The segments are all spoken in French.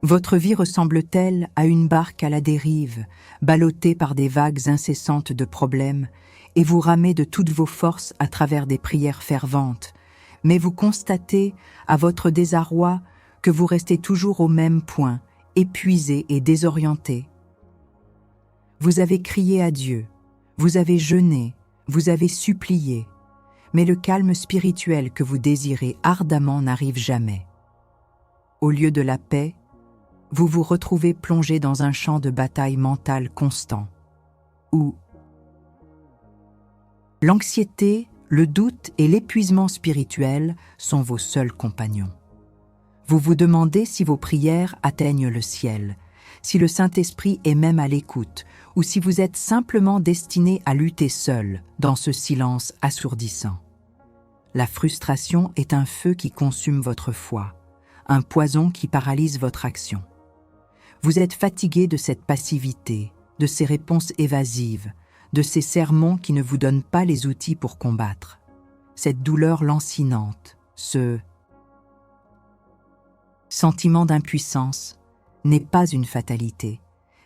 Votre vie ressemble-t-elle à une barque à la dérive, ballottée par des vagues incessantes de problèmes, et vous ramez de toutes vos forces à travers des prières ferventes, mais vous constatez, à votre désarroi, que vous restez toujours au même point, épuisé et désorienté. Vous avez crié à Dieu, vous avez jeûné, vous avez supplié, mais le calme spirituel que vous désirez ardemment n'arrive jamais. Au lieu de la paix, vous vous retrouvez plongé dans un champ de bataille mentale constant, où l'anxiété, le doute et l'épuisement spirituel sont vos seuls compagnons. Vous vous demandez si vos prières atteignent le ciel, si le Saint-Esprit est même à l'écoute, ou si vous êtes simplement destiné à lutter seul dans ce silence assourdissant. La frustration est un feu qui consume votre foi, un poison qui paralyse votre action. Vous êtes fatigué de cette passivité, de ces réponses évasives, de ces sermons qui ne vous donnent pas les outils pour combattre. Cette douleur lancinante, ce sentiment d'impuissance n'est pas une fatalité,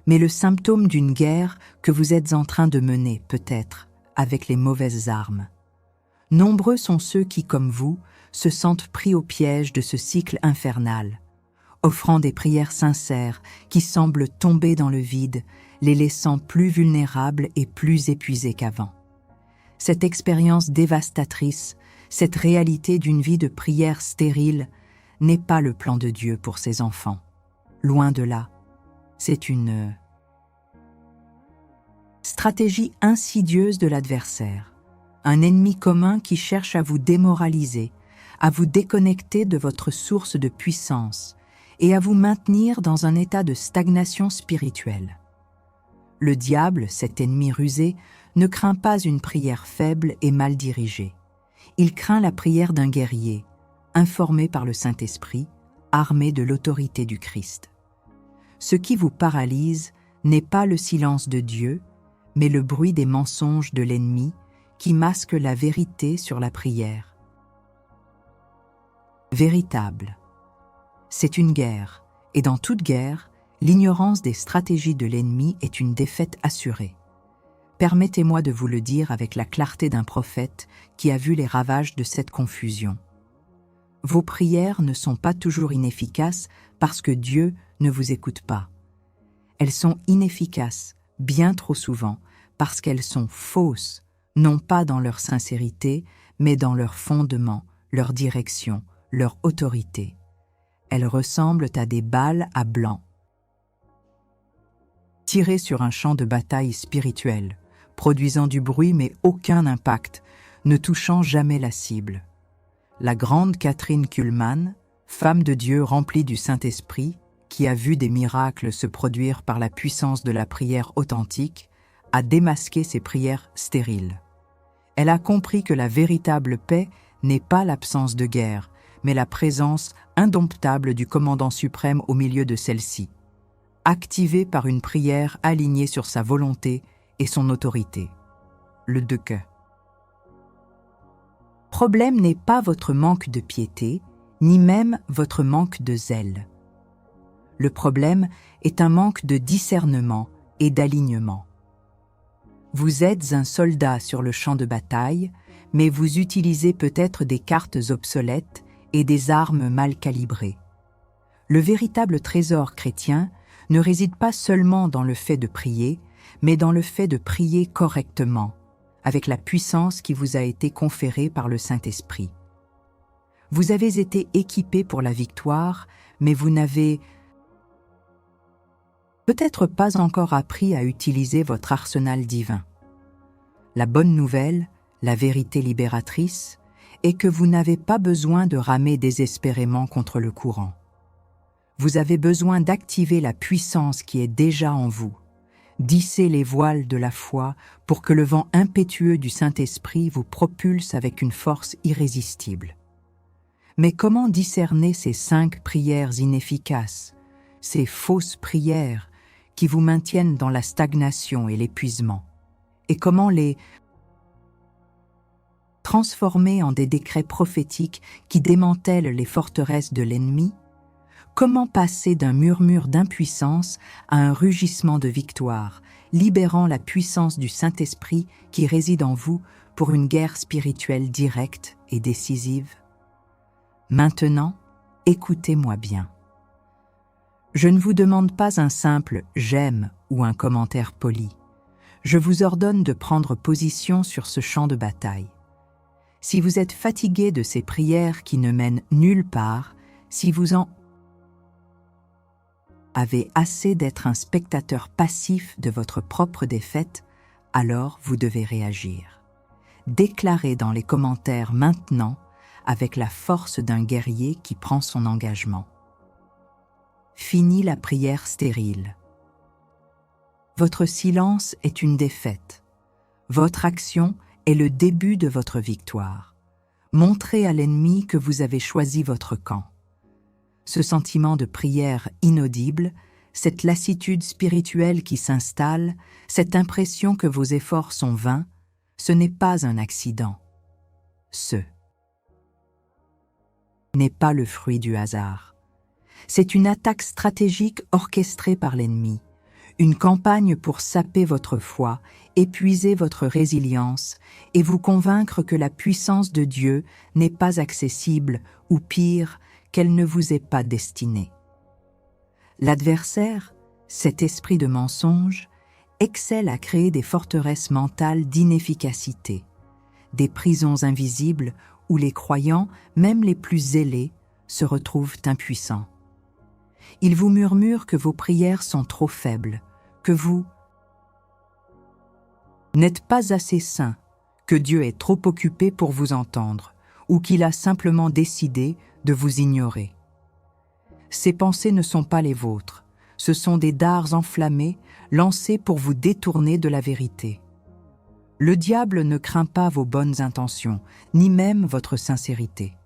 mais le symptôme d'une guerre que vous êtes en train de mener, peut-être, avec les mauvaises armes. Nombreux sont ceux qui, comme vous, se sentent pris au piège de ce cycle infernal, offrant des prières sincères qui semblent tomber dans le vide, les laissant plus vulnérables et plus épuisés qu'avant. Cette expérience dévastatrice, cette réalité d'une vie de prière stérile, n'est pas le plan de Dieu pour ses enfants. Loin de là, c'est une stratégie insidieuse de l'adversaire, un ennemi commun qui cherche à vous démoraliser, à vous déconnecter de votre source de puissance et à vous maintenir dans un état de stagnation spirituelle. Le diable, cet ennemi rusé, ne craint pas une prière faible et mal dirigée. Il craint la prière d'un guerrier, informé par le Saint-Esprit, armé de l'autorité du Christ. Ce qui vous paralyse n'est pas le silence de Dieu, mais le bruit des mensonges de l'ennemi qui masque la vérité sur la prière. Véritable. C'est une guerre, et dans toute guerre, l'ignorance des stratégies de l'ennemi est une défaite assurée. Permettez-moi de vous le dire avec la clarté d'un prophète qui a vu les ravages de cette confusion. Vos prières ne sont pas toujours inefficaces parce que Dieu ne vous écoute pas. Elles sont inefficaces, bien trop souvent, parce qu'elles sont fausses, non pas dans leur sincérité, mais dans leur fondement, leur direction, leur autorité. Elles ressemblent à des balles à blanc, tirées sur un champ de bataille spirituel, produisant du bruit mais aucun impact, ne touchant jamais la cible. La grande Catherine Kuhlman, femme de Dieu remplie du Saint-Esprit, qui a vu des miracles se produire par la puissance de la prière authentique, a démasqué ces prières stériles. Elle a compris que la véritable paix n'est pas l'absence de guerre, mais la présence indomptable du commandant suprême au milieu de celle-ci, activée par une prière alignée sur sa volonté et son autorité. Le Deke. Problème n'est pas votre manque de piété, ni même votre manque de zèle. Le problème est un manque de discernement et d'alignement. Vous êtes un soldat sur le champ de bataille, mais vous utilisez peut-être des cartes obsolètes et des armes mal calibrées. Le véritable trésor chrétien ne réside pas seulement dans le fait de prier, mais dans le fait de prier correctement, avec la puissance qui vous a été conférée par le Saint-Esprit. Vous avez été équipé pour la victoire, mais vous n'avez peut-être pas encore appris à utiliser votre arsenal divin. La bonne nouvelle, la vérité libératrice, est que vous n'avez pas besoin de ramer désespérément contre le courant. Vous avez besoin d'activer la puissance qui est déjà en vous, d'hisser les voiles de la foi pour que le vent impétueux du Saint-Esprit vous propulse avec une force irrésistible. Mais comment discerner ces 5 prières inefficaces, ces fausses prières qui vous maintiennent dans la stagnation et l'épuisement? Et comment les transformer en des décrets prophétiques qui démantèlent les forteresses de l'ennemi, Comment passer d'un murmure d'impuissance à un rugissement de victoire, libérant la puissance du Saint-Esprit qui réside en vous pour une guerre spirituelle directe et décisive? Maintenant, écoutez-moi bien. Je ne vous demande pas un simple « j'aime » ou un commentaire poli. Je vous ordonne de prendre position sur ce champ de bataille. Si vous êtes fatigué de ces prières qui ne mènent nulle part, si vous en avez assez d'être un spectateur passif de votre propre défaite, alors vous devez réagir. Déclarez dans les commentaires maintenant avec la force d'un guerrier qui prend son engagement. Fini la prière stérile. Votre silence est une défaite. Votre action est le début de votre victoire. Montrez à l'ennemi que vous avez choisi votre camp. Ce sentiment de prière inaudible, cette lassitude spirituelle qui s'installe, cette impression que vos efforts sont vains, ce n'est pas un accident. Ce n'est pas le fruit du hasard. C'est une attaque stratégique orchestrée par l'ennemi, une campagne pour saper votre foi, épuiser votre résilience et vous convaincre que la puissance de Dieu n'est pas accessible ou pire, qu'elle ne vous est pas destinée. L'adversaire, cet esprit de mensonge, excelle à créer des forteresses mentales d'inefficacité, des prisons invisibles où les croyants, même les plus zélés, se retrouvent impuissants. Il vous murmure que vos prières sont trop faibles, que vous n'êtes pas assez saint, que Dieu est trop occupé pour vous entendre, ou qu'il a simplement décidé de vous ignorer. Ces pensées ne sont pas les vôtres, ce sont des dards enflammés lancés pour vous détourner de la vérité. Le diable ne craint pas vos bonnes intentions, ni même votre sincérité.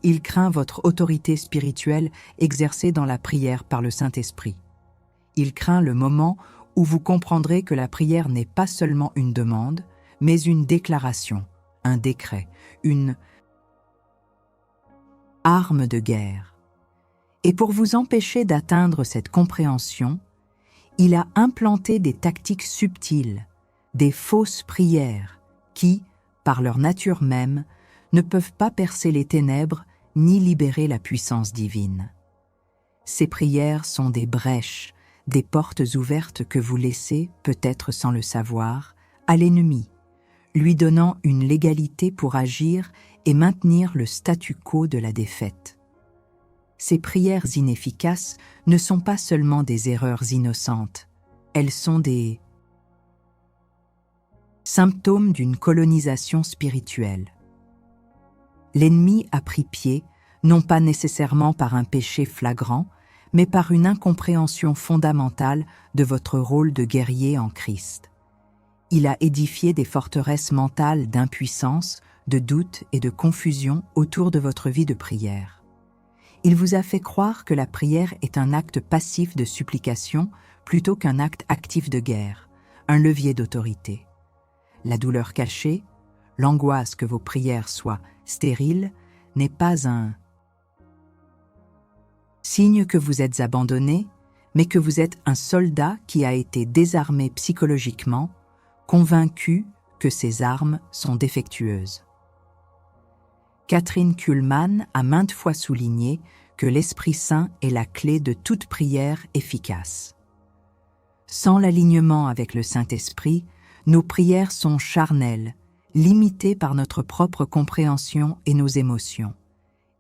Il craint votre autorité spirituelle exercée dans la prière par le Saint-Esprit. Il craint le moment où vous comprendrez que la prière n'est pas seulement une demande, mais une déclaration, un décret, une arme de guerre. Et pour vous empêcher d'atteindre cette compréhension, il a implanté des tactiques subtiles, des fausses prières qui, par leur nature même, ne peuvent pas percer les ténèbres ni libérer la puissance divine. Ces prières sont des brèches, des portes ouvertes que vous laissez, peut-être sans le savoir, à l'ennemi, lui donnant une légalité pour agir et maintenir le statu quo de la défaite. Ces prières inefficaces ne sont pas seulement des erreurs innocentes, elles sont des symptômes d'une colonisation spirituelle. L'ennemi a pris pied, non pas nécessairement par un péché flagrant, mais par une incompréhension fondamentale de votre rôle de guerrier en Christ. Il a édifié des forteresses mentales d'impuissance, de doute et de confusion autour de votre vie de prière. Il vous a fait croire que la prière est un acte passif de supplication plutôt qu'un acte actif de guerre, un levier d'autorité. La douleur cachée, l'angoisse que vos prières soient stériles, n'est pas un signe que vous êtes abandonné, mais que vous êtes un soldat qui a été désarmé psychologiquement, convaincu que ses armes sont défectueuses. Kathryn Kuhlman a maintes fois souligné que l'Esprit Saint est la clé de toute prière efficace. Sans l'alignement avec le Saint-Esprit, nos prières sont charnelles, limitées par notre propre compréhension et nos émotions,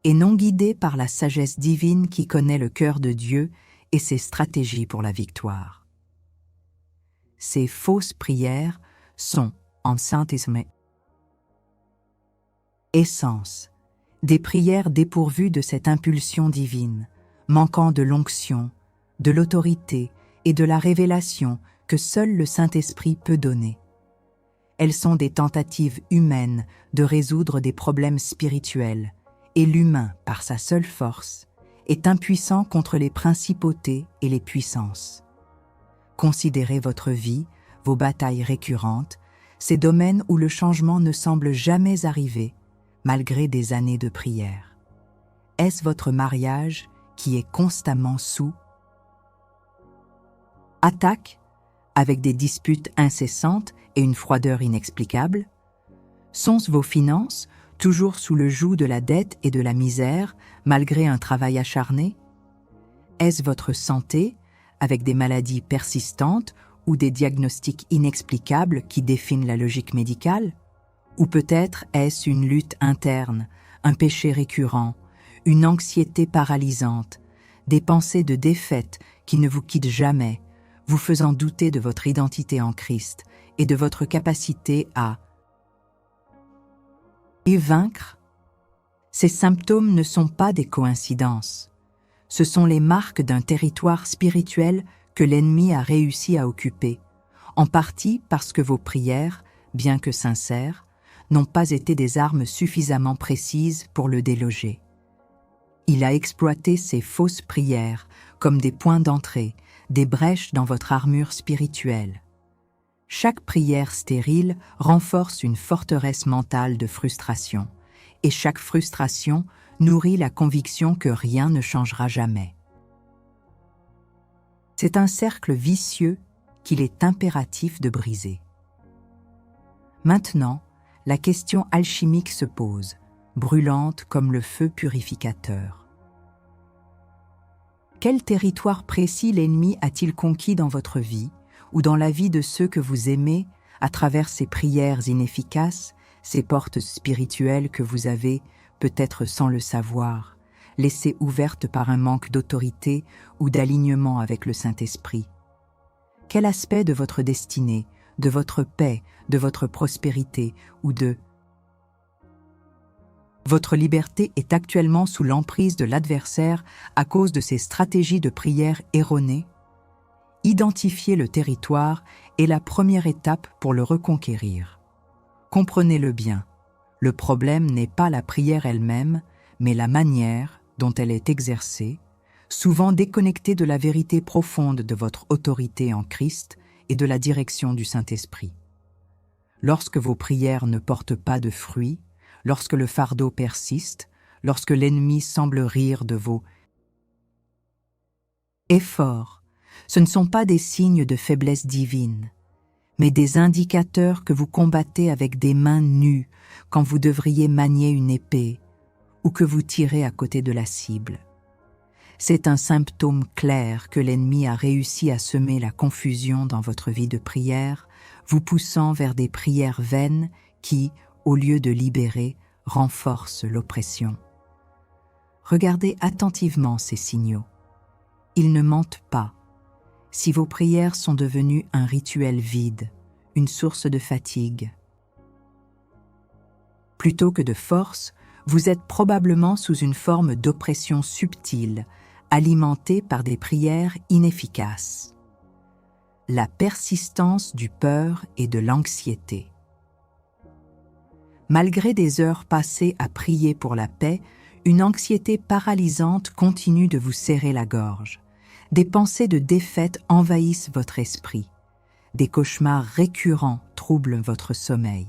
et non guidées par la sagesse divine qui connaît le cœur de Dieu et ses stratégies pour la victoire. Ces fausses prières sont, en Saint-Esprit, essence, des prières dépourvues de cette impulsion divine, manquant de l'onction, de l'autorité et de la révélation que seul le Saint-Esprit peut donner. Elles sont des tentatives humaines de résoudre des problèmes spirituels, et l'humain, par sa seule force, est impuissant contre les principautés et les puissances. Considérez votre vie, vos batailles récurrentes, ces domaines où le changement ne semble jamais arriver, malgré des années de prière. Est-ce votre mariage qui est constamment sous attaque, avec des disputes incessantes et une froideur inexplicable? Sont-ce vos finances, toujours sous le joug de la dette et de la misère, malgré un travail acharné? Est-ce votre santé, avec des maladies persistantes ou des diagnostics inexplicables qui définissent la logique médicale? Ou peut-être est-ce une lutte interne, un péché récurrent, une anxiété paralysante, des pensées de défaite qui ne vous quittent jamais, vous faisant douter de votre identité en Christ et de votre capacité à vaincre? Ces symptômes ne sont pas des coïncidences. Ce sont les marques d'un territoire spirituel que l'ennemi a réussi à occuper, en partie parce que vos prières, bien que sincères, n'ont pas été des armes suffisamment précises pour le déloger. Il a exploité ces fausses prières comme des points d'entrée, des brèches dans votre armure spirituelle. Chaque prière stérile renforce une forteresse mentale de frustration, et chaque frustration nourrit la conviction que rien ne changera jamais. C'est un cercle vicieux qu'il est impératif de briser. Maintenant, la question alchimique se pose, brûlante comme le feu purificateur. Quel territoire précis l'ennemi a-t-il conquis dans votre vie ou dans la vie de ceux que vous aimez à travers ces prières inefficaces, ces portes spirituelles que vous avez, peut-être sans le savoir, laissées ouvertes par un manque d'autorité ou d'alignement avec le Saint-Esprit? Quel aspect de votre destinée, de votre paix, de votre prospérité ou de votre liberté est actuellement sous l'emprise de l'adversaire à cause de ces stratégies de prière erronées? Identifier le territoire est la première étape pour le reconquérir. Comprenez-le bien, le problème n'est pas la prière elle-même, mais la manière dont elle est exercée, souvent déconnectée de la vérité profonde de votre autorité en Christ et de la direction du Saint-Esprit. Lorsque vos prières ne portent pas de fruits, lorsque le fardeau persiste, lorsque l'ennemi semble rire de vos efforts, ce ne sont pas des signes de faiblesse divine, mais des indicateurs que vous combattez avec des mains nues quand vous devriez manier une épée ou que vous tirez à côté de la cible. C'est un symptôme clair que l'ennemi a réussi à semer la confusion dans votre vie de prière, vous poussant vers des prières vaines qui, au lieu de libérer, renforcent l'oppression. Regardez attentivement ces signaux. Ils ne mentent pas. Si vos prières sont devenues un rituel vide, une source de fatigue, plutôt que de force, vous êtes probablement sous une forme d'oppression subtile, alimentée par des prières inefficaces. La persistance du peur et de l'anxiété. Malgré des heures passées à prier pour la paix, une anxiété paralysante continue de vous serrer la gorge. Des pensées de défaite envahissent votre esprit. Des cauchemars récurrents troublent votre sommeil.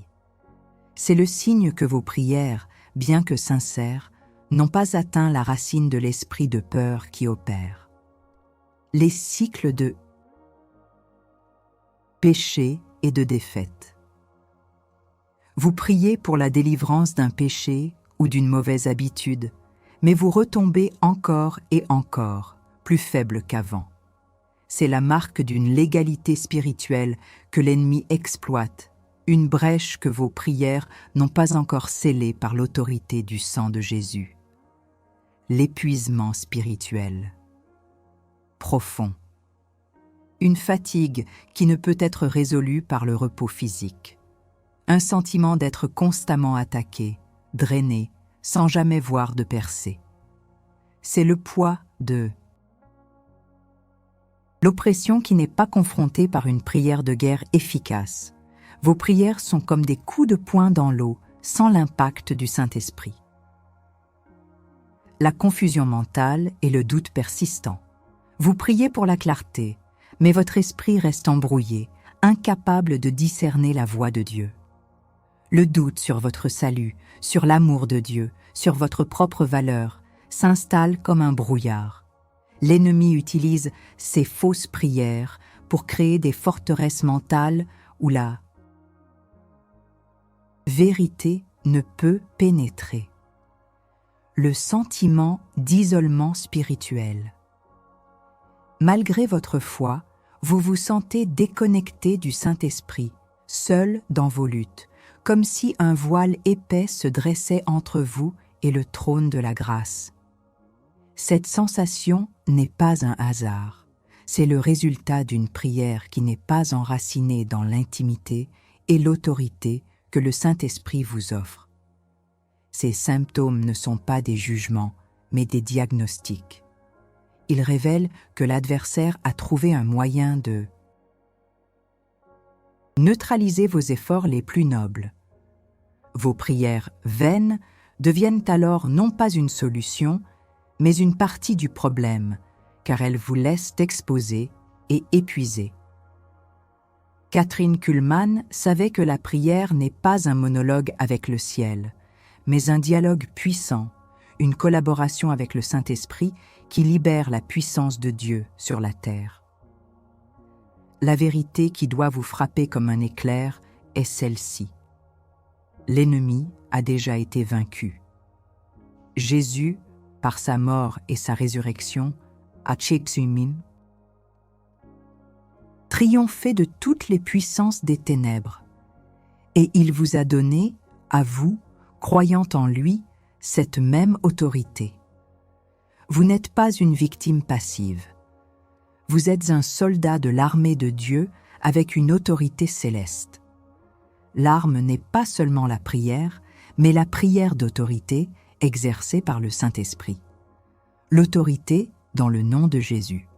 C'est le signe que vos prières, bien que sincères, n'ont pas atteint la racine de l'esprit de peur qui opère. Les cycles de péché et de défaite. Vous priez pour la délivrance d'un péché ou d'une mauvaise habitude, mais vous retombez encore et encore, plus faible qu'avant. C'est la marque d'une légalité spirituelle que l'ennemi exploite, une brèche que vos prières n'ont pas encore scellée par l'autorité du sang de Jésus. L'épuisement spirituel. Profond. Une fatigue qui ne peut être résolue par le repos physique. Un sentiment d'être constamment attaqué, drainé, sans jamais voir de percée. C'est le poids de l'oppression qui n'est pas confrontée par une prière de guerre efficace. Vos prières sont comme des coups de poing dans l'eau, sans l'impact du Saint-Esprit. La confusion mentale et le doute persistant. Vous priez pour la clarté, mais votre esprit reste embrouillé, incapable de discerner la voix de Dieu. Le doute sur votre salut, sur l'amour de Dieu, sur votre propre valeur, s'installe comme un brouillard. L'ennemi utilise ces fausses prières pour créer des forteresses mentales où la vérité ne peut pénétrer. Le sentiment d'isolement spirituel. Malgré votre foi, vous vous sentez déconnecté du Saint-Esprit, seul dans vos luttes, comme si un voile épais se dressait entre vous et le trône de la grâce. Cette sensation n'est pas un hasard, c'est le résultat d'une prière qui n'est pas enracinée dans l'intimité et l'autorité que le Saint-Esprit vous offre. Ces symptômes ne sont pas des jugements, mais des diagnostics. Ils révèlent que l'adversaire a trouvé un moyen de neutraliser vos efforts les plus nobles. Vos prières vaines deviennent alors non pas une solution, mais une partie du problème, car elles vous laissent exposés et épuisés. Kathryn Kuhlman savait que la prière n'est pas un monologue avec le ciel, mais un dialogue puissant, une collaboration avec le Saint-Esprit qui libère la puissance de Dieu sur la terre. La vérité qui doit vous frapper comme un éclair est celle-ci. L'ennemi a déjà été vaincu. Jésus, par sa mort et sa résurrection, a triomphé de toutes les puissances des ténèbres, et il vous a donné, à vous, croyant en lui, cette même autorité. Vous n'êtes pas une victime passive. Vous êtes un soldat de l'armée de Dieu avec une autorité céleste. L'arme n'est pas seulement la prière, mais la prière d'autorité exercée par le Saint-Esprit. L'autorité dans le nom de Jésus.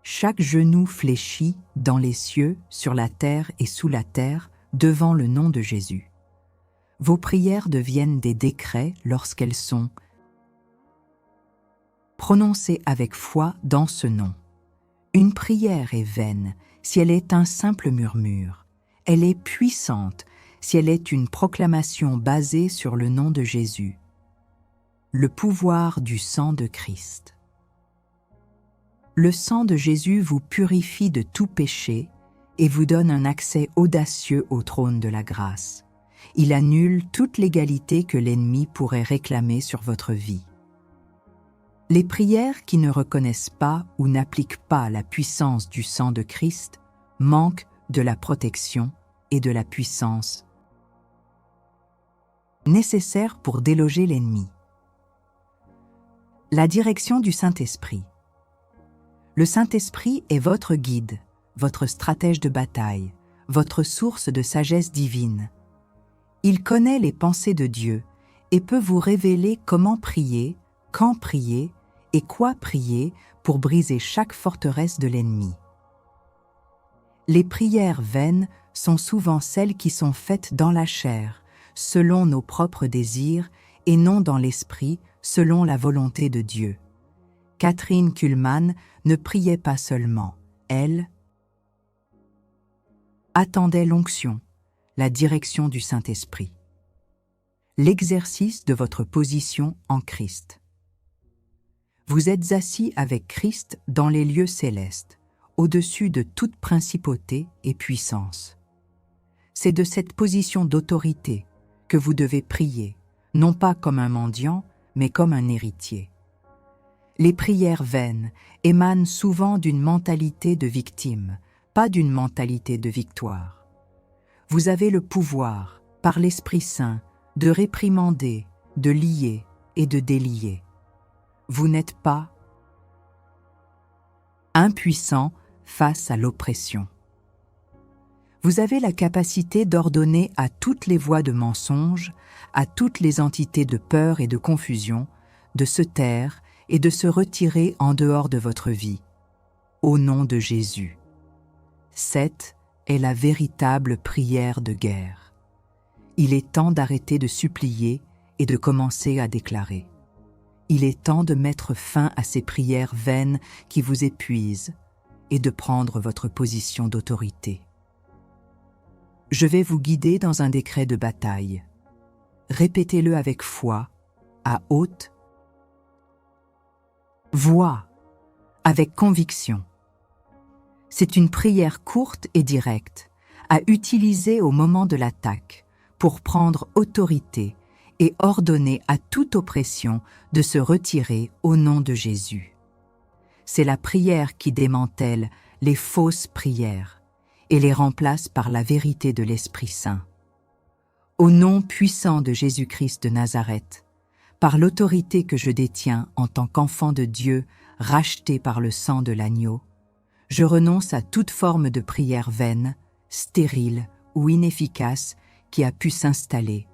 Chaque genou fléchit dans les cieux, sur la terre et sous la terre, devant le nom de Jésus. Vos prières deviennent des décrets lorsqu'elles sont prononcées avec foi dans ce nom. Une prière est vaine si elle est un simple murmure. Elle est puissante si elle est une proclamation basée sur le nom de Jésus. Le pouvoir du sang de Christ. Le sang de Jésus vous purifie de tout péché et vous donne un accès audacieux au trône de la grâce. Il annule toute l'égalité que l'ennemi pourrait réclamer sur votre vie. Les prières qui ne reconnaissent pas ou n'appliquent pas la puissance du sang de Christ manquent de la protection et de la puissance nécessaires pour déloger l'ennemi. La direction du Saint-Esprit. Le Saint-Esprit est votre guide, votre stratège de bataille, votre source de sagesse divine. Il connaît les pensées de Dieu et peut vous révéler comment prier, quand prier et quoi prier pour briser chaque forteresse de l'ennemi. Les prières vaines sont souvent celles qui sont faites dans la chair, selon nos propres désirs, et non dans l'esprit, selon la volonté de Dieu. Kathryn Kuhlman ne priait pas seulement, elle attendait l'onction, la direction du Saint-Esprit. L'exercice de votre position en Christ. Vous êtes assis avec Christ dans les lieux célestes, au-dessus de toute principauté et puissance. C'est de cette position d'autorité que vous devez prier, non pas comme un mendiant, mais comme un héritier. Les prières vaines émanent souvent d'une mentalité de victime, pas d'une mentalité de victoire. Vous avez le pouvoir, par l'Esprit Saint, de réprimander, de lier et de délier. Vous n'êtes pas impuissant face à l'oppression. Vous avez la capacité d'ordonner à toutes les voix de mensonge, à toutes les entités de peur et de confusion, de se taire et de se retirer en dehors de votre vie, au nom de Jésus. Cette est la véritable prière de guerre. Il est temps d'arrêter de supplier et de commencer à déclarer. Il est temps de mettre fin à ces prières vaines qui vous épuisent et de prendre votre position d'autorité. Je vais vous guider dans un décret de bataille. Répétez-le avec foi, à haute voix, avec conviction. C'est une prière courte et directe, à utiliser au moment de l'attaque, pour prendre autorité et ordonner à toute oppression de se retirer au nom de Jésus. C'est la prière qui démantèle les fausses prières et les remplace par la vérité de l'Esprit Saint. Au nom puissant de Jésus-Christ de Nazareth, par l'autorité que je détiens en tant qu'enfant de Dieu racheté par le sang de l'agneau, je renonce à toute forme de prière vaine, stérile ou inefficace qui a pu s'installer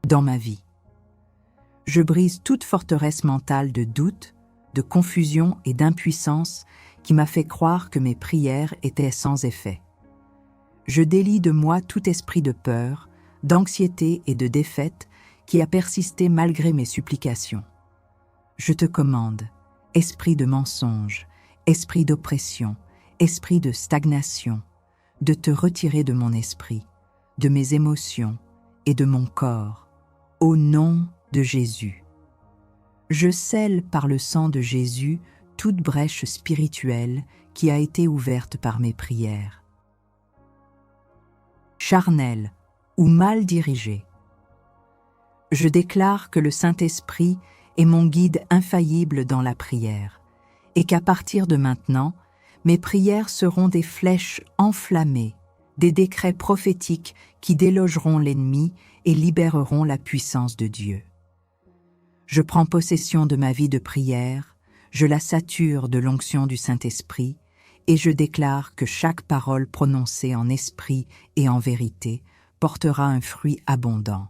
dans ma vie. Je brise toute forteresse mentale de doute, de confusion et d'impuissance qui m'a fait croire que mes prières étaient sans effet. Je délie de moi tout esprit de peur, d'anxiété et de défaite qui a persisté malgré mes supplications. Je te commande, esprit de mensonge, esprit d'oppression, esprit de stagnation, de te retirer de mon esprit, de mes émotions et de mon corps, au nom de Jésus. Je scelle par le sang de Jésus toute brèche spirituelle qui a été ouverte par mes prières. Charnelle ou mal dirigée. Je déclare que le Saint-Esprit est mon guide infaillible dans la prière et qu'à partir de maintenant, mes prières seront des flèches enflammées, des décrets prophétiques qui délogeront l'ennemi et libéreront la puissance de Dieu. Je prends possession de ma vie de prière, je la sature de l'onction du Saint-Esprit et je déclare que chaque parole prononcée en esprit et en vérité portera un fruit abondant.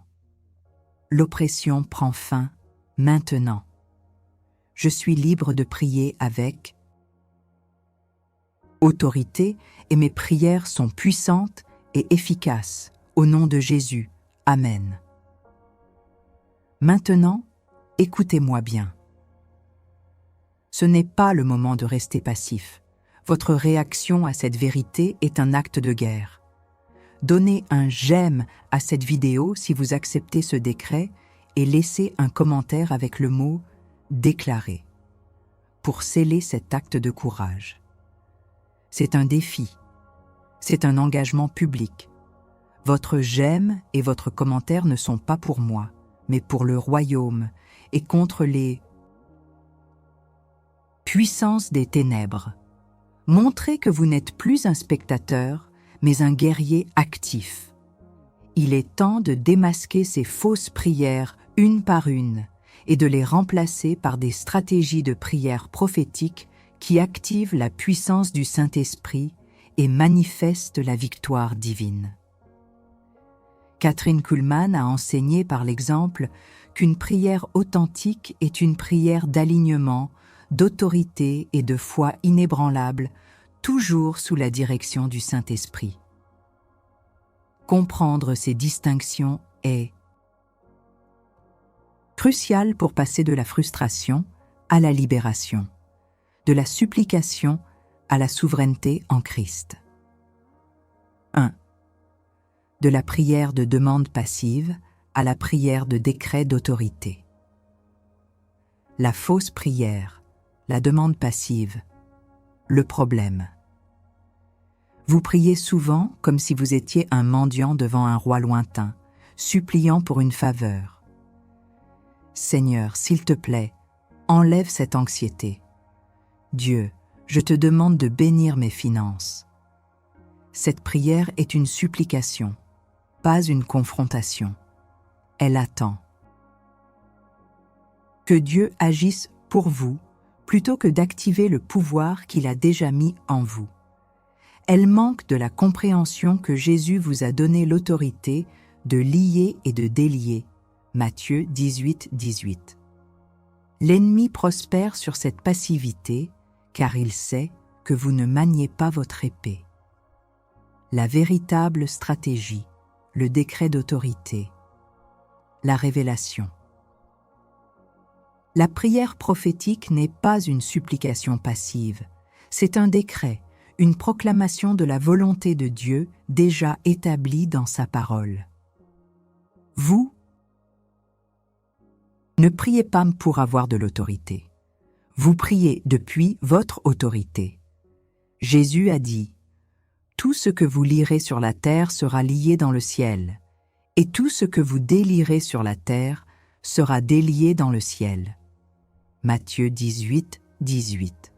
L'oppression prend fin maintenant. Je suis libre de prier avec autorité et mes prières sont puissantes et efficaces. Au nom de Jésus. Amen. Maintenant, écoutez-moi bien. Ce n'est pas le moment de rester passif. Votre réaction à cette vérité est un acte de guerre. Donnez un j'aime à cette vidéo si vous acceptez ce décret et laissez un commentaire avec le mot « déclarer » pour sceller cet acte de courage. C'est un défi. C'est un engagement public. Votre j'aime et votre commentaire ne sont pas pour moi, mais pour le royaume et contre les puissances des ténèbres. Montrez que vous n'êtes plus un spectateur, mais un guerrier actif. Il est temps de démasquer ces fausses prières une par une et de les remplacer par des stratégies de prière prophétiques qui activent la puissance du Saint-Esprit et manifestent la victoire divine. Catherine Kuhlman a enseigné par l'exemple qu'une prière authentique est une prière d'alignement, d'autorité et de foi inébranlable, toujours sous la direction du Saint-Esprit. Comprendre ces distinctions est crucial pour passer de la frustration à la libération, de la supplication à la souveraineté en Christ. 1. De la prière de demande passive à la prière de décret d'autorité. La fausse prière, la demande passive, le problème. Vous priez souvent comme si vous étiez un mendiant devant un roi lointain, suppliant pour une faveur. Seigneur, s'il te plaît, enlève cette anxiété. Dieu, je te demande de bénir mes finances. Cette prière est une supplication, pas une confrontation. Elle attend que Dieu agisse pour vous plutôt que d'activer le pouvoir qu'il a déjà mis en vous. Elle manque de la compréhension que Jésus vous a donné l'autorité de lier et de délier. Matthieu 18, 18. L'ennemi prospère sur cette passivité car il sait que vous ne maniez pas votre épée. La véritable stratégie, le décret d'autorité, la révélation. La prière prophétique n'est pas une supplication passive, c'est un décret, une proclamation de la volonté de Dieu déjà établie dans sa parole. Vous ne priez pas pour avoir de l'autorité. Vous priez depuis votre autorité. Jésus a dit « Tout ce que vous lirez sur la terre sera lié dans le ciel, et tout ce que vous délierez sur la terre sera délié dans le ciel. » Matthieu 18, 18.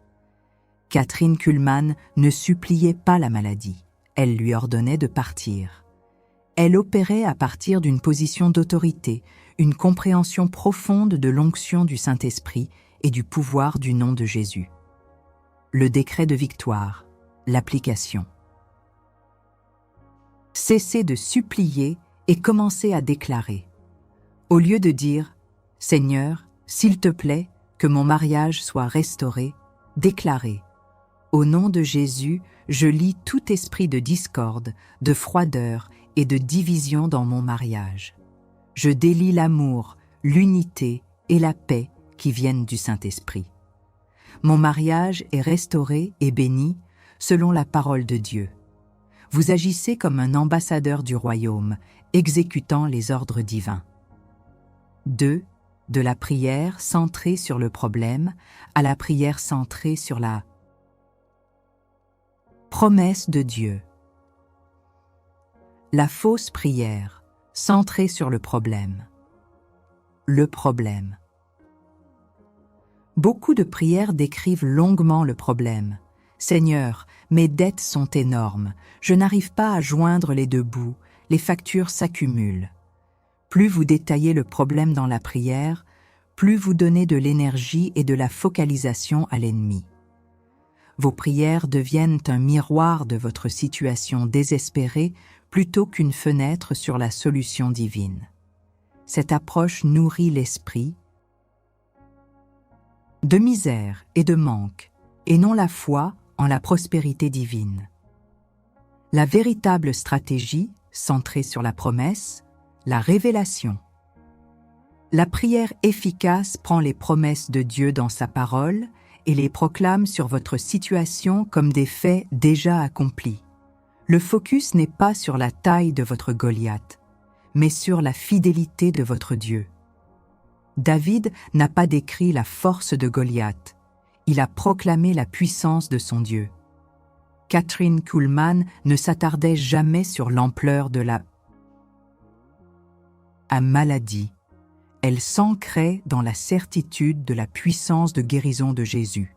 Kathryn Kuhlman ne suppliait pas la maladie, elle lui ordonnait de partir. Elle opérait à partir d'une position d'autorité, une compréhension profonde de l'onction du Saint-Esprit et du pouvoir du nom de Jésus. Le décret de victoire, l'application. Cessez de supplier et commencez à déclarer. Au lieu de dire « Seigneur, s'il te plaît, que mon mariage soit restauré », déclarez « Au nom de Jésus, je lie tout esprit de discorde, de froideur et de division dans mon mariage. Je délie l'amour, l'unité et la paix qui viennent du Saint-Esprit. Mon mariage est restauré et béni selon la parole de Dieu. Vous agissez comme un ambassadeur du royaume, exécutant les ordres divins. 2. De la prière centrée sur le problème à la prière centrée sur la promesse de Dieu. La fausse prière, centrée sur le problème. Le problème. Beaucoup de prières décrivent longuement le problème. « Seigneur, mes dettes sont énormes, je n'arrive pas à joindre les deux bouts, les factures s'accumulent. » Plus vous détaillez le problème dans la prière, plus vous donnez de l'énergie et de la focalisation à l'ennemi. Vos prières deviennent un miroir de votre situation désespérée plutôt qu'une fenêtre sur la solution divine. Cette approche nourrit l'esprit de misère et de manque, et non la foi en la prospérité divine. La véritable stratégie, centrée sur la promesse, la révélation. La prière efficace prend les promesses de Dieu dans sa parole et les proclame sur votre situation comme des faits déjà accomplis. Le focus n'est pas sur la taille de votre Goliath, mais sur la fidélité de votre Dieu. David n'a pas décrit la force de Goliath, il a proclamé la puissance de son Dieu. Kathryn Kuhlman ne s'attardait jamais sur l'ampleur de la maladie. Elle s'ancrait dans la certitude de la puissance de guérison de Jésus.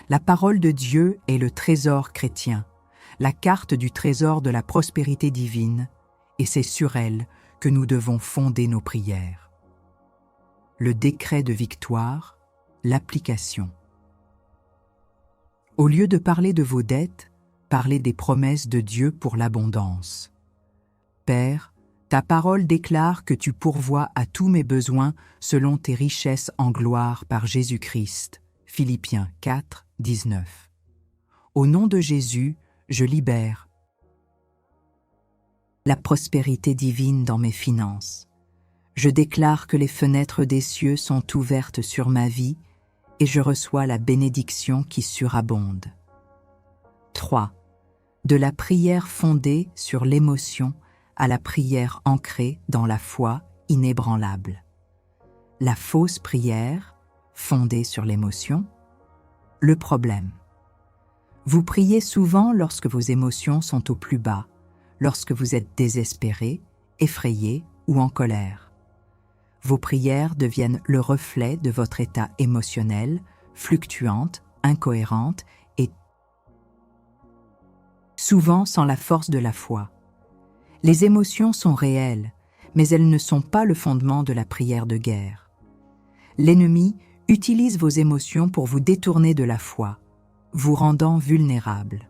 La parole de Dieu est le trésor chrétien, la carte du trésor de la prospérité divine, et c'est sur elle que nous devons fonder nos prières. Le décret de victoire, l'application. Au lieu de parler de vos dettes, parlez des promesses de Dieu pour l'abondance. Père, ta parole déclare que tu pourvois à tous mes besoins selon tes richesses en gloire par Jésus-Christ. Philippiens 4, 19. Au nom de Jésus, je libère la prospérité divine dans mes finances. Je déclare que les fenêtres des cieux sont ouvertes sur ma vie et je reçois la bénédiction qui surabonde. 3. De la prière fondée sur l'émotion à la prière ancrée dans la foi inébranlable. La fausse prière, fondée sur l'émotion. Le problème. Vous priez souvent lorsque vos émotions sont au plus bas, lorsque vous êtes désespéré, effrayé ou en colère. Vos prières deviennent le reflet de votre état émotionnel, fluctuante, incohérente et souvent sans la force de la foi. Les émotions sont réelles, mais elles ne sont pas le fondement de la prière de guerre. L'ennemi utilise vos émotions pour vous détourner de la foi, vous rendant vulnérable.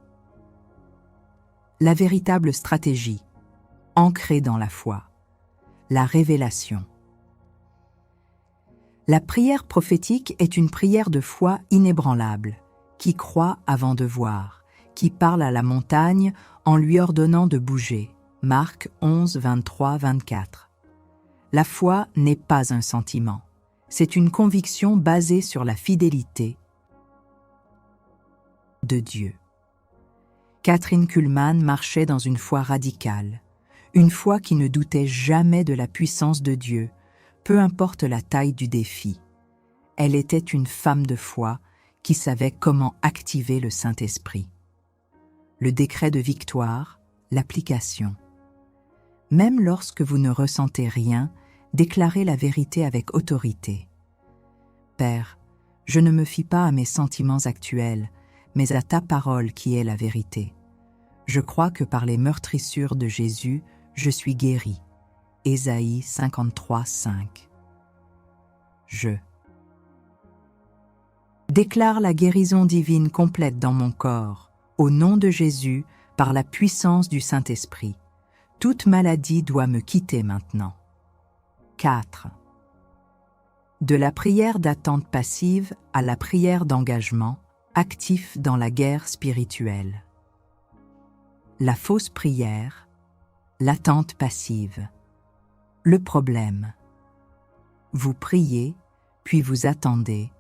La véritable stratégie, ancrée dans la foi, la révélation. La prière prophétique est une prière de foi inébranlable, qui croit avant de voir, qui parle à la montagne en lui ordonnant de bouger. Marc 11, 23, 24. La foi n'est pas un sentiment, c'est une conviction basée sur la fidélité de Dieu. Kathryn Kuhlman marchait dans une foi radicale, une foi qui ne doutait jamais de la puissance de Dieu, peu importe la taille du défi. Elle était une femme de foi qui savait comment activer le Saint-Esprit. Le décret de victoire, l'application. Même lorsque vous ne ressentez rien, déclarez la vérité avec autorité. Père, je ne me fie pas à mes sentiments actuels, mais à ta parole qui est la vérité. Je crois que par les meurtrissures de Jésus, je suis guéri. Ésaïe 53, 5. Je déclare la guérison divine complète dans mon corps, au nom de Jésus, par la puissance du Saint-Esprit. Toute maladie doit me quitter maintenant. 4. De la prière d'attente passive à la prière d'engagement, actif dans la guerre spirituelle. La fausse prière, l'attente passive. Le problème. Vous priez, puis vous attendez,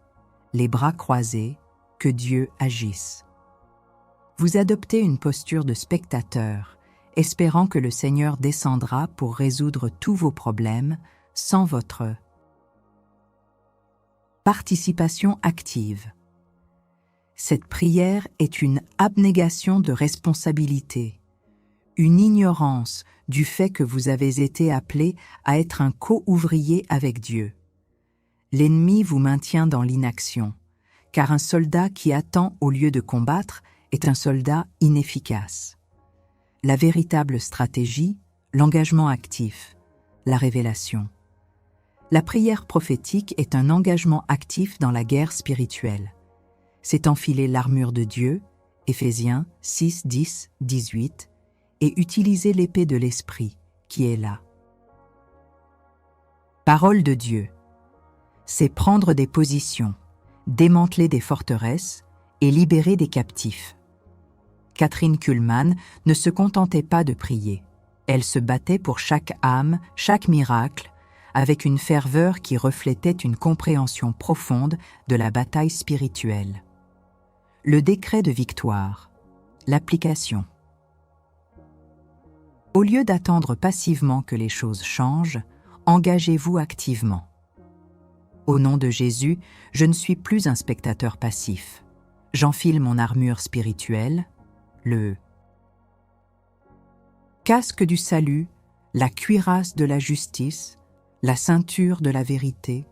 les bras croisés, que Dieu agisse. Vous adoptez une posture de spectateur, espérant que le Seigneur descendra pour résoudre tous vos problèmes sans votre participation active. Cette prière est une abnégation de responsabilité, une ignorance du fait que vous avez été appelé à être un co-ouvrier avec Dieu. L'ennemi vous maintient dans l'inaction, car un soldat qui attend au lieu de combattre est un soldat inefficace. La véritable stratégie, l'engagement actif, la révélation. La prière prophétique est un engagement actif dans la guerre spirituelle. C'est enfiler l'armure de Dieu, Éphésiens 6, 10, 18, et utiliser l'épée de l'Esprit, qui est là. Parole de Dieu. C'est prendre des positions, démanteler des forteresses et libérer des captifs. Kathryn Kuhlman ne se contentait pas de prier. Elle se battait pour chaque âme, chaque miracle, avec une ferveur qui reflétait une compréhension profonde de la bataille spirituelle. Le décret de victoire, l'application. Au lieu d'attendre passivement que les choses changent, engagez-vous activement. Au nom de Jésus, je ne suis plus un spectateur passif. J'enfile mon armure spirituelle, le casque du salut, la cuirasse de la justice, la ceinture de la vérité,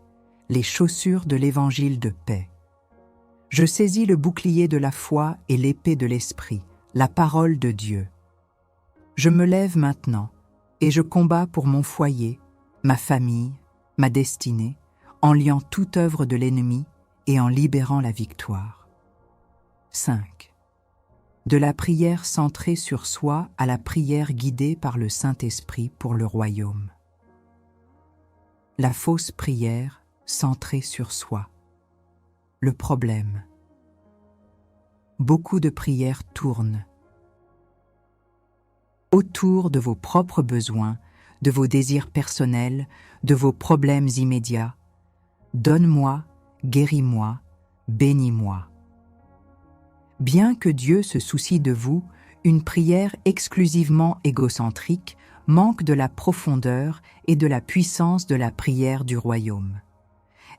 les chaussures de l'évangile de paix. Je saisis le bouclier de la foi et l'épée de l'esprit, la parole de Dieu. Je me lève maintenant et je combats pour mon foyer, ma famille, ma destinée, en liant toute œuvre de l'ennemi et en libérant la victoire. 5. De la prière centrée sur soi à la prière guidée par le Saint-Esprit pour le royaume. La fausse prière centrée sur soi. Le problème. Beaucoup de prières tournent autour de vos propres besoins, de vos désirs personnels, de vos problèmes immédiats. Donne-moi, guéris-moi, bénis-moi. Bien que Dieu se soucie de vous, une prière exclusivement égocentrique manque de la profondeur et de la puissance de la prière du royaume.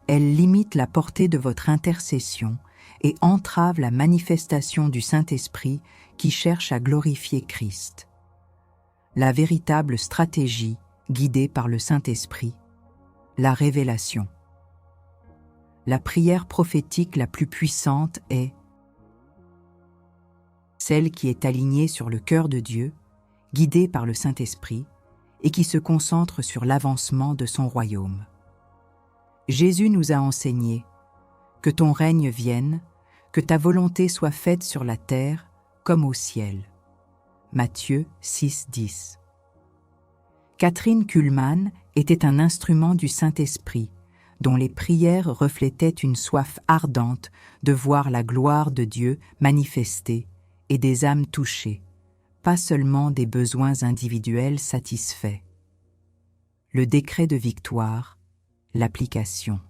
Elle limite la portée de votre intercession et entrave la manifestation du Saint-Esprit qui cherche à glorifier Christ. La véritable stratégie, guidée par le Saint-Esprit, la révélation. La prière prophétique la plus puissante est celle qui est alignée sur le cœur de Dieu, guidée par le Saint-Esprit, et qui se concentre sur l'avancement de son royaume. Jésus nous a enseigné « Que ton règne vienne, que ta volonté soit faite sur la terre comme au ciel. » Matthieu 6, 10. Kathryn Kuhlman était un instrument du Saint-Esprit, dont les prières reflétaient une soif ardente de voir la gloire de Dieu manifestée et des âmes touchées, pas seulement des besoins individuels satisfaits. Le décret de victoire, l'application.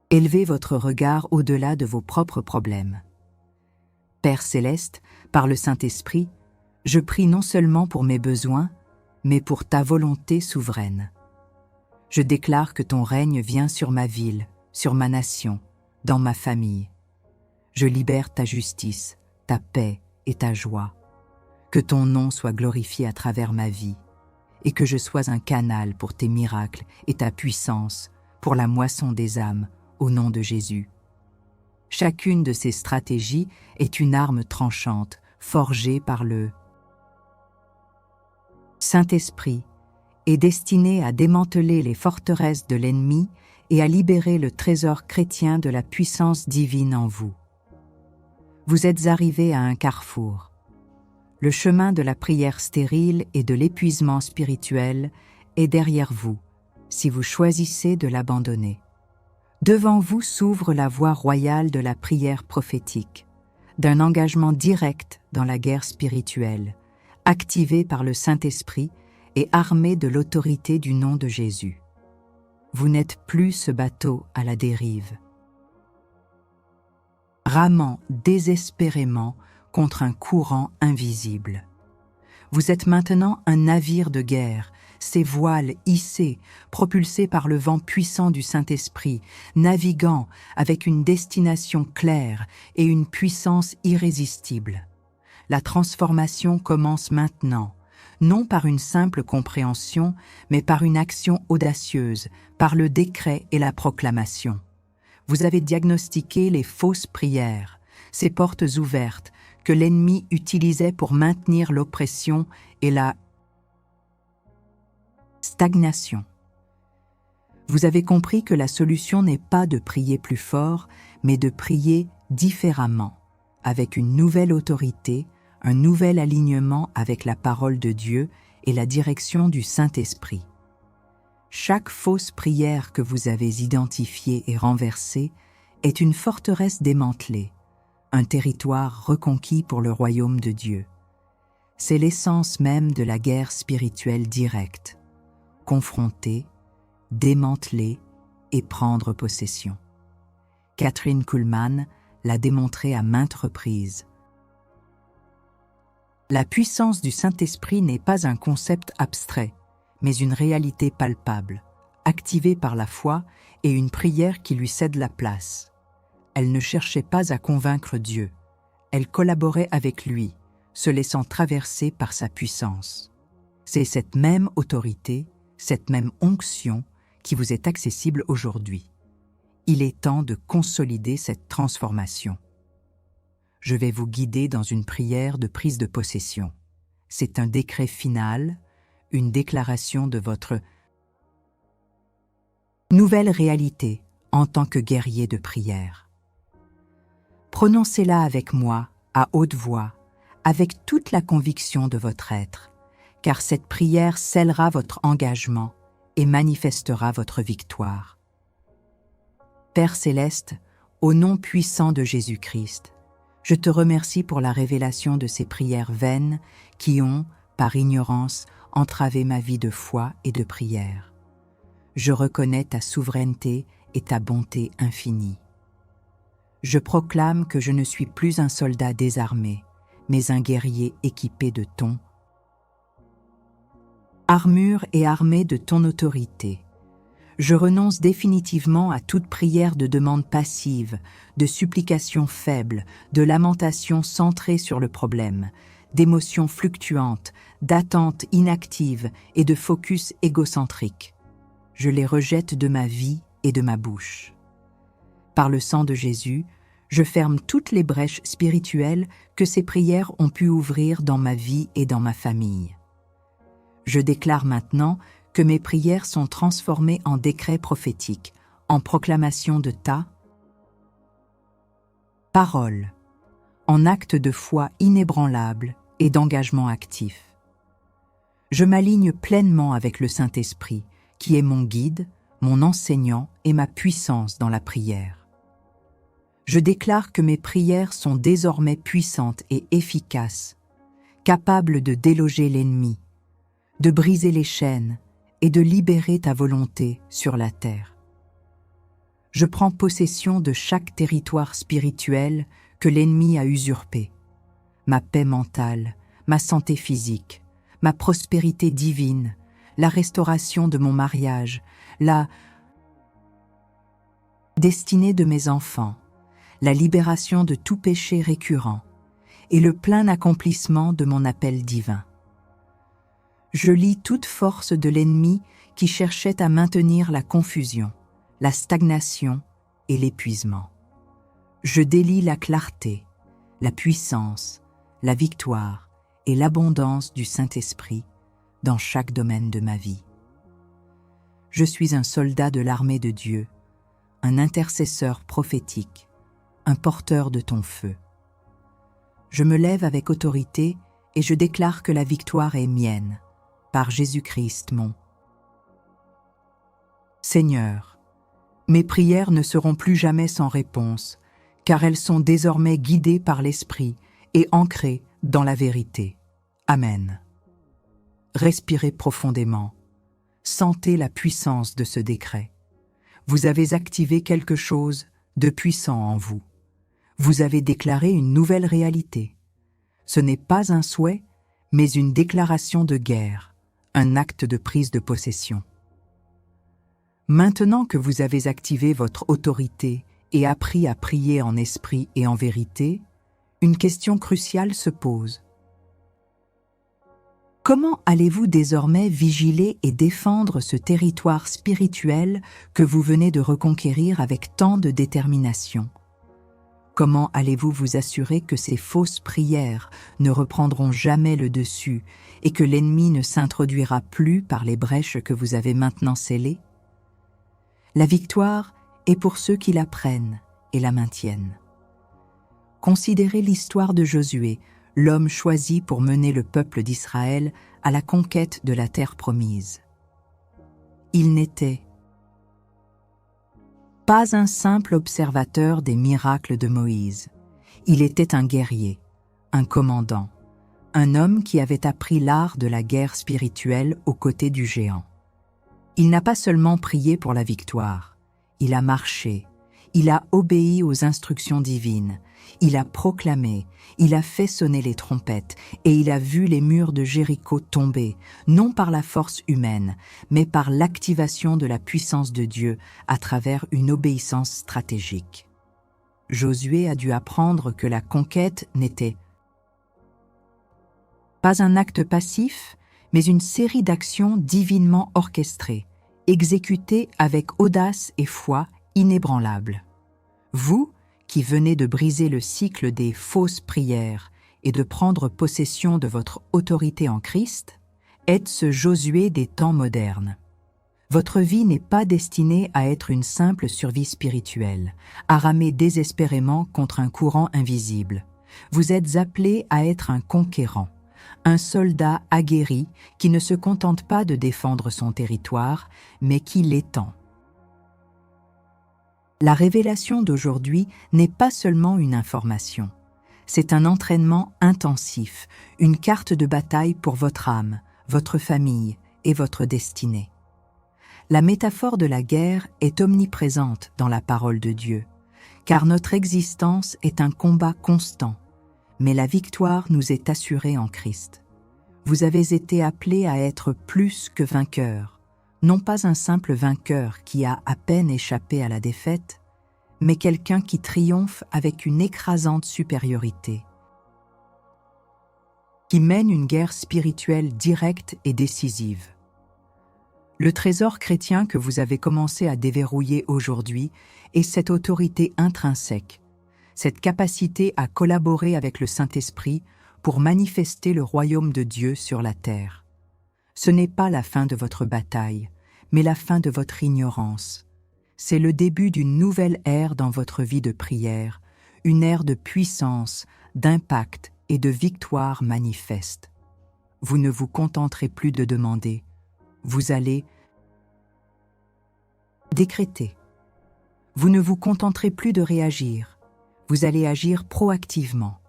Élevez votre regard au-delà de vos propres problèmes. Père céleste, par le Saint-Esprit, je prie non seulement pour mes besoins, mais pour ta volonté souveraine. Je déclare que ton règne vient sur ma ville, sur ma nation, dans ma famille. Je libère ta justice, ta paix et ta joie. Que ton nom soit glorifié à travers ma vie, et que je sois un canal pour tes miracles et ta puissance, pour la moisson des âmes, au nom de Jésus. Chacune de ces stratégies est une arme tranchante, forgée par le Saint-Esprit, et destinée à démanteler les forteresses de l'ennemi et à libérer le trésor chrétien de la puissance divine en vous. Vous êtes arrivés à un carrefour. Le chemin de la prière stérile et de l'épuisement spirituel est derrière vous, si vous choisissez de l'abandonner. Devant vous s'ouvre la voie royale de la prière prophétique, d'un engagement direct dans la guerre spirituelle, activé par le Saint-Esprit et armé de l'autorité du nom de Jésus. Vous n'êtes plus ce bateau à la dérive, ramant désespérément contre un courant invisible. Vous êtes maintenant un navire de guerre, ses voiles hissés, propulsés par le vent puissant du Saint-Esprit, naviguant avec une destination claire et une puissance irrésistible. La transformation commence maintenant, non par une simple compréhension, mais par une action audacieuse, par le décret et la proclamation. Vous avez diagnostiqué les fausses prières, ces portes ouvertes que l'ennemi utilisait pour maintenir l'oppression et la stagnation. Vous avez compris que la solution n'est pas de prier plus fort, mais de prier différemment, avec une nouvelle autorité, un nouvel alignement avec la parole de Dieu et la direction du Saint-Esprit. Chaque fausse prière que vous avez identifiée et renversée est une forteresse démantelée, un territoire reconquis pour le royaume de Dieu. C'est l'essence même de la guerre spirituelle directe. Confronter, démanteler et prendre possession. Kathryn Kuhlman l'a démontré à maintes reprises. La puissance du Saint-Esprit n'est pas un concept abstrait, mais une réalité palpable, activée par la foi et une prière qui lui cède la place. Elle ne cherchait pas à convaincre Dieu, elle collaborait avec lui, se laissant traverser par sa puissance. C'est cette même autorité, cette même onction qui vous est accessible aujourd'hui. Il est temps de consolider cette transformation. Je vais vous guider dans une prière de prise de possession. C'est un décret final, une déclaration de votre nouvelle réalité en tant que guerrier de prière. Prononcez-la avec moi, à haute voix, avec toute la conviction de votre être, car cette prière scellera votre engagement et manifestera votre victoire. Père céleste, au nom puissant de Jésus-Christ, je te remercie pour la révélation de ces prières vaines qui ont, par ignorance, entravé ma vie de foi et de prière. Je reconnais ta souveraineté et ta bonté infinie. Je proclame que je ne suis plus un soldat désarmé, mais un guerrier équipé de ton armure et armé de ton autorité. Je renonce définitivement à toute prière de demande passive, de supplication faible, de lamentation centrée sur le problème, d'émotions fluctuantes, d'attentes inactives et de focus égocentrique. Je les rejette de ma vie et de ma bouche. Par le sang de Jésus, je ferme toutes les brèches spirituelles que ces prières ont pu ouvrir dans ma vie et dans ma famille. Je déclare maintenant que mes prières sont transformées en décrets prophétiques, en proclamation de ta parole, en acte de foi inébranlable et d'engagement actif. Je m'aligne pleinement avec le Saint-Esprit, qui est mon guide, mon enseignant et ma puissance dans la prière. Je déclare que mes prières sont désormais puissantes et efficaces, capables de déloger l'ennemi, de briser les chaînes et de libérer ta volonté sur la terre. Je prends possession de chaque territoire spirituel que l'ennemi a usurpé, ma paix mentale, ma santé physique, ma prospérité divine, la restauration de mon mariage, la destinée de mes enfants, la libération de tout péché récurrent et le plein accomplissement de mon appel divin. Je lis toute force de l'ennemi qui cherchait à maintenir la confusion, la stagnation et l'épuisement. Je délie la clarté, la puissance, la victoire et l'abondance du Saint-Esprit dans chaque domaine de ma vie. Je suis un soldat de l'armée de Dieu, un intercesseur prophétique, un porteur de ton feu. Je me lève avec autorité et je déclare que la victoire est mienne, par Jésus-Christ mon Seigneur. Mes prières ne seront plus jamais sans réponse, car elles sont désormais guidées par l'Esprit et ancrées dans la vérité. Amen. Respirez profondément. Sentez la puissance de ce décret. Vous avez activé quelque chose de puissant en vous. Vous avez déclaré une nouvelle réalité. Ce n'est pas un souhait, mais une déclaration de guerre, un acte de prise de possession. Maintenant que vous avez activé votre autorité et appris à prier en esprit et en vérité, une question cruciale se pose. Comment allez-vous désormais vigiler et défendre ce territoire spirituel que vous venez de reconquérir avec tant de détermination? Comment allez-vous vous assurer que ces fausses prières ne reprendront jamais le dessus et que l'ennemi ne s'introduira plus par les brèches que vous avez maintenant scellées? La victoire est pour ceux qui la prennent et la maintiennent. Considérez l'histoire de Josué, l'homme choisi pour mener le peuple d'Israël à la conquête de la terre promise. Il n'était pas un simple observateur des miracles de Moïse. Il était un guerrier, un commandant, un homme qui avait appris l'art de la guerre spirituelle aux côtés du géant. Il n'a pas seulement prié pour la victoire, il a marché, il a obéi aux instructions divines, il a proclamé, il a fait sonner les trompettes et il a vu les murs de Jéricho tomber, non par la force humaine, mais par l'activation de la puissance de Dieu à travers une obéissance stratégique. Josué a dû apprendre que la conquête n'était pas un acte passif, mais une série d'actions divinement orchestrées, exécutées avec audace et foi inébranlables. Vous, qui venez de briser le cycle des fausses prières et de prendre possession de votre autorité en Christ, êtes ce Josué des temps modernes. Votre vie n'est pas destinée à être une simple survie spirituelle, à ramer désespérément contre un courant invisible. Vous êtes appelé à être un conquérant, un soldat aguerri qui ne se contente pas de défendre son territoire, mais qui l'étend. La révélation d'aujourd'hui n'est pas seulement une information, c'est un entraînement intensif, une carte de bataille pour votre âme, votre famille et votre destinée. La métaphore de la guerre est omniprésente dans la parole de Dieu, car notre existence est un combat constant, mais la victoire nous est assurée en Christ. Vous avez été appelés à être plus que vainqueurs, non pas un simple vainqueur qui a à peine échappé à la défaite, mais quelqu'un qui triomphe avec une écrasante supériorité, qui mène une guerre spirituelle directe et décisive. Le trésor chrétien que vous avez commencé à déverrouiller aujourd'hui est cette autorité intrinsèque, cette capacité à collaborer avec le Saint-Esprit pour manifester le royaume de Dieu sur la terre. Ce n'est pas la fin de votre bataille, mais la fin de votre ignorance. C'est le début d'une nouvelle ère dans votre vie de prière, une ère de puissance, d'impact et de victoire manifeste. Vous ne vous contenterez plus de demander, vous allez décréter. Vous ne vous contenterez plus de réagir, vous allez agir proactivement.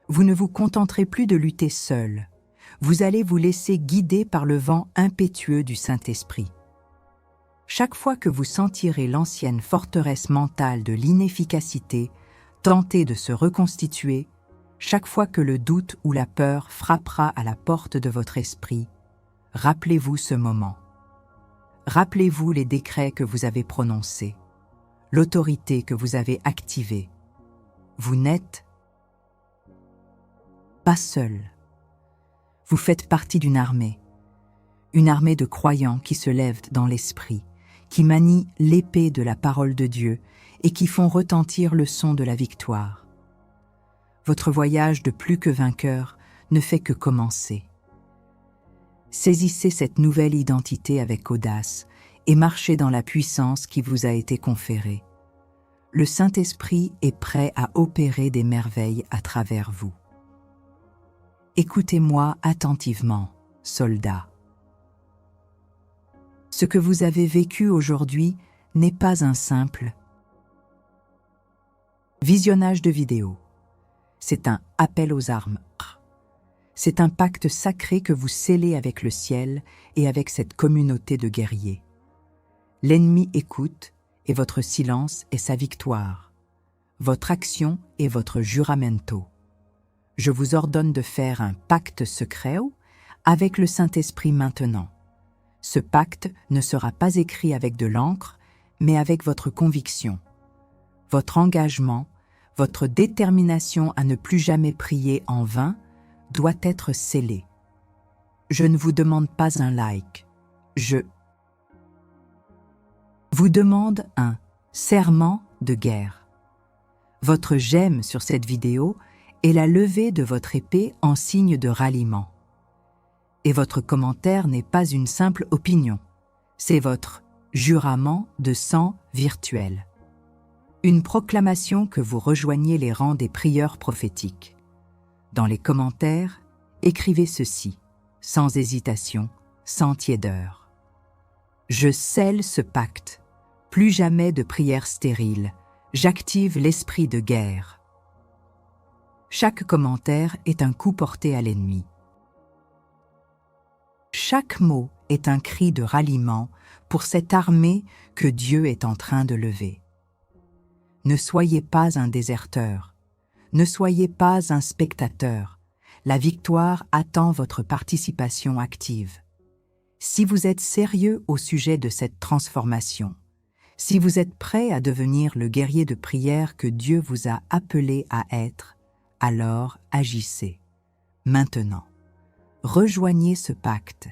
Vous ne vous contenterez plus de lutter seul, vous allez vous laisser guider par le vent impétueux du Saint-Esprit. Chaque fois que vous sentirez l'ancienne forteresse mentale de l'inefficacité tenter de se reconstituer, chaque fois que le doute ou la peur frappera à la porte de votre esprit, rappelez-vous ce moment. Rappelez-vous les décrets que vous avez prononcés, l'autorité que vous avez activée. Vous n'êtes pas seul. Vous faites partie d'une armée de croyants qui se lèvent dans l'esprit, qui manient l'épée de la parole de Dieu et qui font retentir le son de la victoire. Votre voyage de plus que vainqueur ne fait que commencer. Saisissez cette nouvelle identité avec audace et marchez dans la puissance qui vous a été conférée. Le Saint-Esprit est prêt à opérer des merveilles à travers vous. Écoutez-moi attentivement, soldats. Ce que vous avez vécu aujourd'hui n'est pas un simple visionnage de vidéos. C'est un appel aux armes. C'est un pacte sacré que vous scellez avec le ciel et avec cette communauté de guerriers. L'ennemi écoute et votre silence est sa victoire. Votre action est votre juramento. Je vous ordonne de faire un pacte secret avec le Saint-Esprit maintenant. Ce pacte ne sera pas écrit avec de l'encre, mais avec votre conviction, votre engagement, votre détermination à ne plus jamais prier en vain doit être scellé. Je ne vous demande pas un like, je vous demande un serment de guerre. Votre j'aime sur cette vidéo est la levée de votre épée en signe de ralliement. Et votre commentaire n'est pas une simple opinion, c'est votre jurament de sang virtuel. Une proclamation que vous rejoignez les rangs des prieurs prophétiques. Dans les commentaires, écrivez ceci, sans hésitation, sans tiédeur. Je scelle ce pacte. Plus jamais de prières stériles. J'active l'esprit de guerre. Chaque commentaire est un coup porté à l'ennemi. Chaque mot est un cri de ralliement pour cette armée que Dieu est en train de lever. Ne soyez pas un déserteur, ne soyez pas un spectateur. La victoire attend votre participation active. Si vous êtes sérieux au sujet de cette transformation, si vous êtes prêt à devenir le guerrier de prière que Dieu vous a appelé à être, alors agissez. Maintenant, rejoignez ce pacte.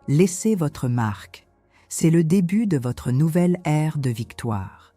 Laissez votre marque. C'est le début de votre nouvelle ère de victoire.